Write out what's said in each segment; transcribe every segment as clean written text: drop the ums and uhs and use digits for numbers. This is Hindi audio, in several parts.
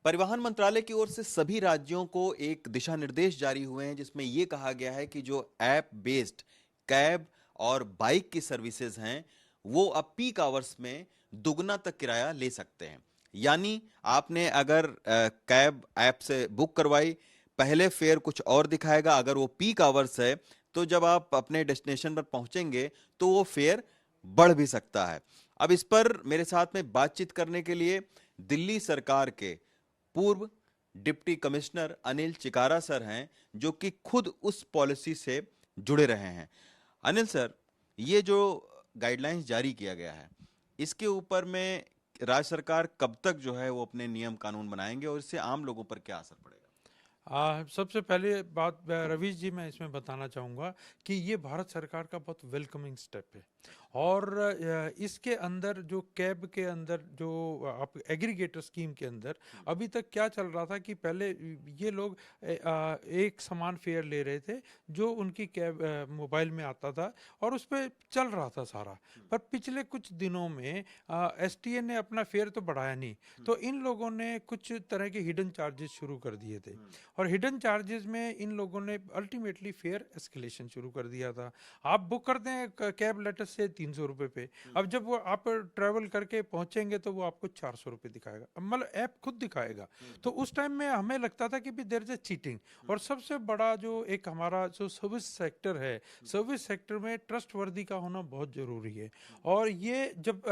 परिवहन मंत्रालय की ओर से सभी राज्यों को एक दिशा निर्देश जारी हुए हैं जिसमें यह कहा गया है कि जो ऐप बेस्ड कैब और बाइक की सर्विसेज हैं वो अब पीक आवर्स में दुगना तक किराया ले सकते हैं। यानी आपने अगर कैब ऐप से बुक करवाई, पहले फेयर कुछ और दिखाएगा, अगर वो पीक आवर्स है तो जब आप अपने डेस्टिनेशन पर पहुंचेंगे तो वो फेयर बढ़ भी सकता है। अब इस पर मेरे साथ में बातचीत करने के लिए दिल्ली सरकार के पूर्व डिप्टी कमिश्नर अनिल चिकारा सर हैं जो कि खुद उस पॉलिसी से जुड़े रहे हैं। अनिल सर, ये जो गाइडलाइंस जारी किया गया है इसके ऊपर में राज्य सरकार कब तक जो है वो अपने नियम कानून बनाएंगे और इससे आम लोगों पर क्या असर पड़ेगा? सबसे पहले बात रवीश जी मैं इसमें बताना चाहूँगा कि ये भारत सरकार का बहुत वेलकमिंग स्टेप है। और इसके अंदर जो कैब के अंदर जो आप एग्रीगेटर स्कीम के अंदर अभी तक क्या चल रहा था कि पहले ये लोग एक समान फेयर ले रहे थे जो उनकी कैब मोबाइल में आता था और उस पर चल रहा था सारा। पर पिछले कुछ दिनों में एसटीए ने अपना फेयर तो बढ़ाया नहीं, तो इन लोगों ने कुछ तरह के हिडन चार्जेस शुरू कर दिए थे। और हिडन चार्जेस में इन लोगों ने अल्टीमेटली फेयर एस्केलेशन शुरू कर दिया था। आप बुक करते हैं कैब लेटर से 300 रुपये पे, अब जब वो आप ट्रैवल करके पहुंचेंगे तो वो आपको 400 रुपये दिखाएगा, मतलब ऐप खुद दिखाएगा। तो उस टाइम में हमें लगता था कि भी देयर इज अ चीटिंग। और सबसे बड़ा जो एक हमारा जो सर्विस सेक्टर है, सर्विस सेक्टर में ट्रस्ट वर्दी का होना बहुत ज़रूरी है। और ये जब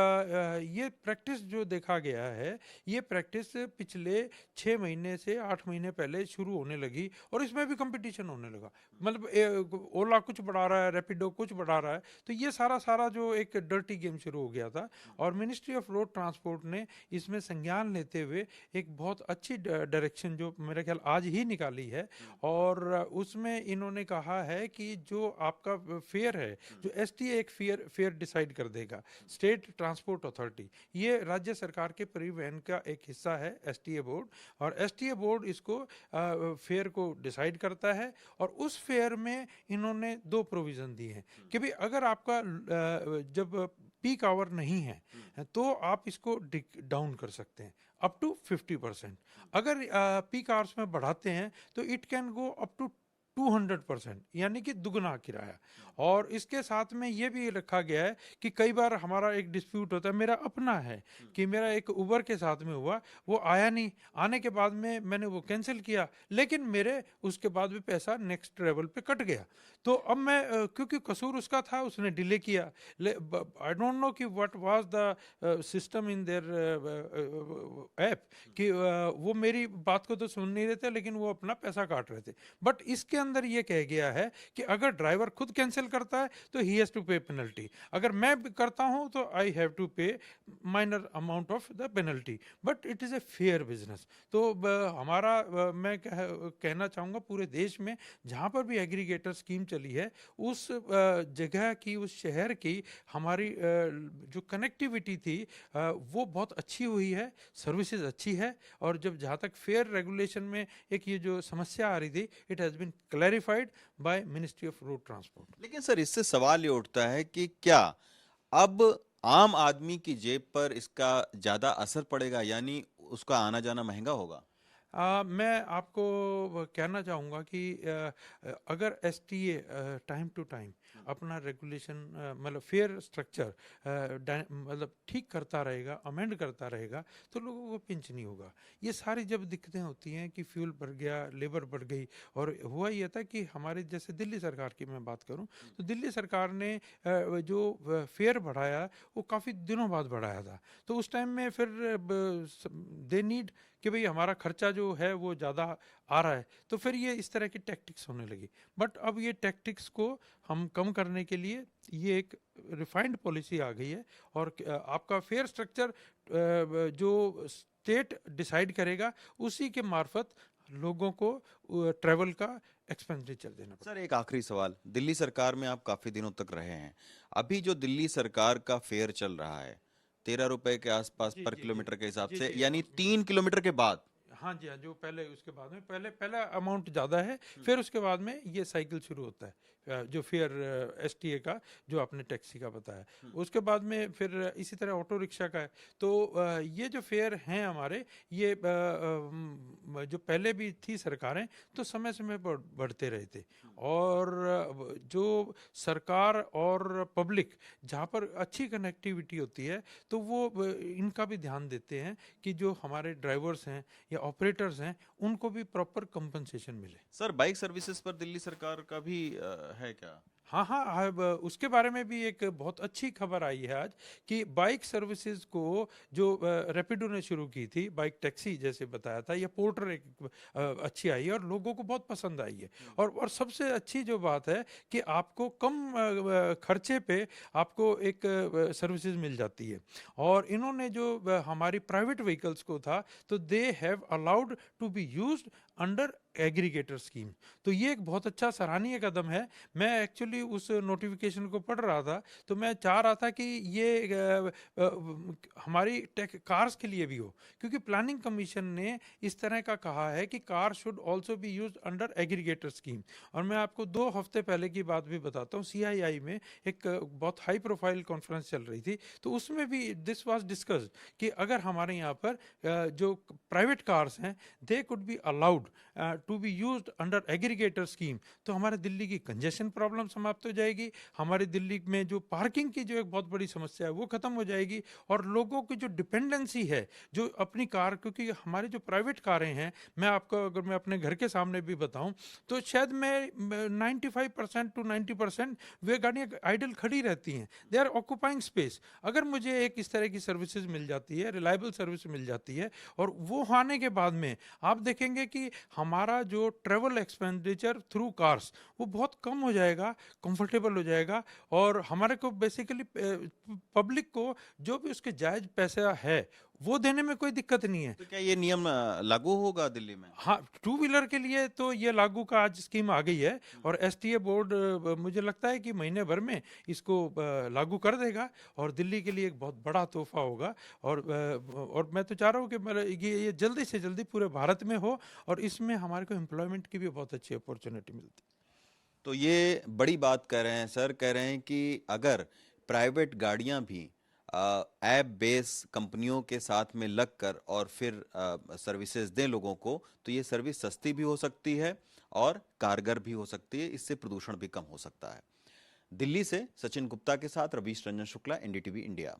ये प्रैक्टिस जो देखा गया है, ये प्रैक्टिस पिछले 6 महीने से 8 महीने पहले शुरू होने लगी और इसमें भी कंपटीशन होने लगा। मतलब ओला कुछ बढ़ा रहा है, रैपिडो कुछ बढ़ा रहा है, तो ये सारा सारा जो एक डर्टी गेम शुरू हो गया था। और मिनिस्ट्री ऑफ रोड ट्रांसपोर्ट ने इसमें संज्ञान लेते हुए एक बहुत अच्छी डायरेक्शन जो मेरे ख्याल आज ही निकाली है। और उसमें इन्होंने कहा है कि जो आपका फेयर है, जो एसटीए एक फेयर फेयर डिसाइड कर देगा, स्टेट ट्रांसपोर्ट अथॉरिटी, ये राज्य सरकार के परिवहन का एक हिस्सा है एसटीए बोर्ड। और एसटीए बोर्ड इसको फेयर को डिसाइड करता है। और उस फेयर में इन्होंने दो प्रोविज़न दिए हैं कि भाई अगर आपका जब पीक आवर नहीं है तो आप इसको डाउन कर सकते हैं अप टू 50%। अगर पीक आवर्स में बढ़ाते हैं तो it can go up to 200%, यानी कि दुगना किराया। और इसके साथ में ये भी रखा गया है कि कई बार हमारा एक डिस्प्यूट होता है, मेरा अपना है कि मेरा एक उबर के साथ में हुआ, वो आया नहीं, आने के बाद में मैंने वो कैंसिल किया, लेकिन मेरे उसके बाद भी पैसा नेक्स्ट ट्रेवल पे कट गया। तो अब मैं क्योंकि कसूर उसका था, उसने डिले किया। आई डोंट नो कि what was the system in their app कि वो मेरी बात को तो सुन नहीं रहे थे लेकिन वो अपना पैसा काट रहे थे। बट इसके अंदर ये कह गया है कि अगर ड्राइवर खुद कैंसिल करता है तो ही हैज टू पे पेनल्टी, अगर मैं करता हूं तो आई हैव टू पे minor amount of the penalty, but it is a fair business. तो हमारा मैं कहना चाहूँगा पूरे देश में जहाँ पर भी एग्रीगेटर स्कीम चली है उस जगह की, उस शहर की हमारी जो कनेक्टिविटी थी वो बहुत अच्छी हुई है, सर्विसेज अच्छी है। और जब जहाँ तक फेयर रेगुलेशन में एक ये जो समस्या आ रही थी, it has been clarified by ministry of road transport. लेकिन सर, इससे सवाल ये उठता है कि क्या अब आम आदमी की जेब पर इसका ज्यादा असर पड़ेगा, यानी उसका आना जाना महंगा होगा? मैं आपको कहना चाहूँगा कि अगर एसटीए टाइम टू टाइम अपना रेगुलेशन मतलब फेयर स्ट्रक्चर मतलब ठीक करता रहेगा, अमेंड करता रहेगा, तो लोगों को पिंच नहीं होगा। ये सारी जब दिक्कतें होती हैं कि फ्यूल बढ़ गया, लेबर बढ़ गई, और हुआ ये था कि हमारे जैसे दिल्ली सरकार की मैं बात करूं तो दिल्ली सरकार ने जो फेयर बढ़ाया वो काफ़ी दिनों बाद बढ़ाया था। तो उस टाइम में फिर दे नीड कि भाई हमारा खर्चा जो है वो ज़्यादा आ रहा है, तो फिर ये इस तरह की टैक्टिक्स होने लगी। बट अब ये टैक्टिक्स को हम कम करने के लिए ये एक रिफाइंड पॉलिसी आ गई है। और आपका फेयर स्ट्रक्चर जो स्टेट डिसाइड करेगा उसी के मार्फत लोगों को ट्रेवल का एक्सपेंडिचर देना सर, पड़ेगा। एक आखिरी सवाल, दिल्ली सरकार में आप काफी दिनों तक रहे हैं। अभी जो दिल्ली सरकार का फेयर चल रहा है 13 रुपए के आसपास जी पर जी जी किलोमीटर के हिसाब जी से, जी यानी 3 किलोमीटर के बाद हाँ जी, हाँ, जो पहले उसके बाद में पहला अमाउंट ज़्यादा है, फिर उसके बाद में ये साइकिल शुरू होता है। जो फेयर एसटीए का, जो आपने टैक्सी का बताया, उसके बाद में फिर इसी तरह ऑटो रिक्शा का है। तो ये जो फेयर हैं हमारे, ये जो पहले भी थी सरकारें, तो समय समय पर बढ़ते रहे थे। और जो सरकार और पब्लिक जहाँ पर अच्छी कनेक्टिविटी होती है, तो वो इनका भी ध्यान देते हैं कि जो हमारे ड्राइवर्स हैं या ऑपरेटर्स हैं, उनको भी प्रॉपर कंपनसेशन मिले। सर, बाइक सर्विसेज पर दिल्ली सरकार का भी है क्या? हाँ हाँ, अब उसके बारे में भी एक बहुत अच्छी खबर आई है आज, कि बाइक सर्विसेज को जो रैपिडो ने शुरू की थी, बाइक टैक्सी जैसे बताया था, या पोर्टर एक अच्छी आई है और लोगों को बहुत पसंद आई है। और सबसे अच्छी जो बात है कि आपको कम खर्चे पे आपको एक सर्विसेज मिल जाती है। और इन्होंने जो हमारी प्राइवेट व्हीकल्स को था, तो they have allowed to be used under aggregator scheme. तो ये एक बहुत अच्छा सराहनीय कदम है। मैं एक्चुअली उस नोटिफिकेशन को पढ़ रहा था, तो मैं चाह रहा था कि ये हमारी कार्स के लिए भी हो, क्योंकि प्लानिंग कमीशन ने इस तरह का कहा है कि car should also be used under aggregator scheme. और मैं आपको 2 हफ्ते पहले की बात भी बताता हूँ, सीआईआई में एक बहुत हाई प्रोफाइल कॉन्फ्रेंस चल रही थी, तो उसमें भी दिस वाज डिस्कस्ड कि अगर हमारे यहाँ पर जो प्राइवेट कार्स हैं, they could be allowed to be used under aggregator scheme, तो हमारे दिल्ली की कंजेशन प्रॉब्लम समाप्त हो जाएगी, हमारी दिल्ली में जो पार्किंग की जो एक बहुत बड़ी समस्या है वो खत्म हो जाएगी, और लोगों की जो डिपेंडेंसी है जो अपनी कार, क्योंकि हमारी जो प्राइवेट कारें हैं, मैं आपको अगर मैं अपने घर के सामने भी बताऊं, तो शायद मैं 95% टू 90% वे गाड़ियाँ आइडल खड़ी रहती हैं, दे आर ऑक्यूपाइंग स्पेस। अगर मुझे एक इस तरह की सर्विसेज मिल जाती है, रिलायबल सर्विस मिल जाती है, और वो आने के बाद में आप देखेंगे कि हमारा जो ट्रेवल एक्सपेंडिचर थ्रू कार्स वो बहुत कम हो जाएगा, कंफर्टेबल हो जाएगा, और हमारे को बेसिकली पब्लिक को जो भी उसके जायज पैसा है वो देने में कोई दिक्कत नहीं है। तो क्या ये नियम लागू होगा दिल्ली में? हाँ, टू व्हीलर के लिए तो ये लागू का आज स्कीम आ गई है, और एसटीए बोर्ड मुझे लगता है कि महीने भर में इसको लागू कर देगा, और दिल्ली के लिए एक बहुत बड़ा तोहफा होगा। और मैं तो चाह रहा हूँ कि ये जल्दी से जल्दी पूरे भारत में हो, और इसमें हमारे को एम्प्लॉयमेंट की भी बहुत अच्छी अपॉर्चुनिटी मिलती है। तो ये बड़ी बात कह रहे हैं सर, कह रहे हैं कि अगर प्राइवेट गाड़ियां भी ऐप बेस कंपनियों के साथ में लगकर और फिर सर्विसेज दें लोगों को, तो ये सर्विस सस्ती भी हो सकती है और कारगर भी हो सकती है, इससे प्रदूषण भी कम हो सकता है। दिल्ली से सचिन गुप्ता के साथ रवीश रंजन शुक्ला, एनडीटीवी इंडिया।